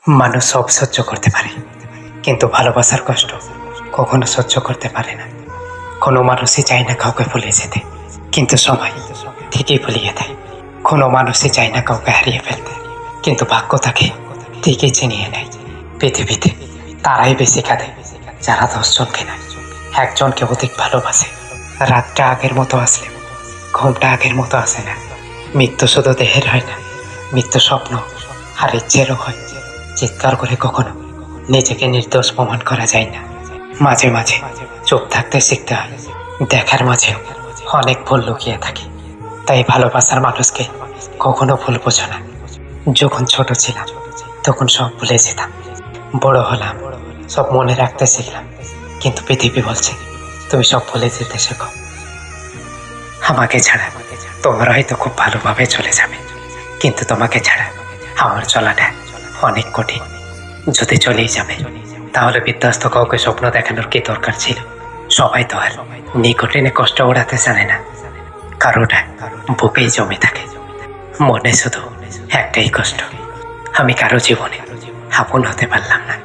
মানুষ সব সহ্য করতে পারে, কিন্তু ভালোবাসার কষ্ট কখনো সহ্য করতে পারে না। কোনো মানুষই চায় না কাউকে ভুলে যেতে, কিন্তু সবাই ঠিকই ভুলিয়ে দেয়। কোনো মানুষই চায় না কাউকে হারিয়ে ফেলতে, কিন্তু ভাগ্য তাকে ঠিকই চিনিয়ে নেয়। পৃথিবীতে তারাই বেশি কাঁদে যারা 10 জনকে নয়, একজনকে অধিক ভালোবাসে। রাতটা আগের মতো আসলে ঘুমটা আগের মতো আসে না। মৃত্যু শুধু দেহের হয় না, মৃত্যু স্বপ্ন আর ইচ্ছেরও হয়। চিৎকার করে কখনো নিজেকে নির্দোষ প্রমাণ করা যায় না। মাঝে মাঝে চুপ থাকতে শিখতে হয়, দেখার মাঝেও অনেক ভুল লুকিয়ে থাকে। তাই ভালোবাসার মানুষকে কখনো ভুল বোঝো না। যখন ছোট ছিলাম তখন সব ভুলে যেতাম, বড় হলাম সব মনে রাখতে শিখলাম। কিন্তু পৃথিবী বলছে তুমি সব ভুলে যেতে শেখো। আমাকে ছাড়া তোমরা হয়তো খুব ভালোভাবে চলে যাবে, কিন্তু তোমাকে ছাড়া আমার চলাটা অনেক কঠিন। যদি চলেই যাবে তাহলে বিধ্বস্ত কাউকে স্বপ্ন দেখানোর কি দরকার ছিল? সবাই তো আর নিকটিনে কষ্ট ওড়াতে জানে না, কারোটা বুকেই জমে থাকে। মনে শুধু একটাই কষ্ট, আমি কারো জীবনে আপন হতে পারলাম না।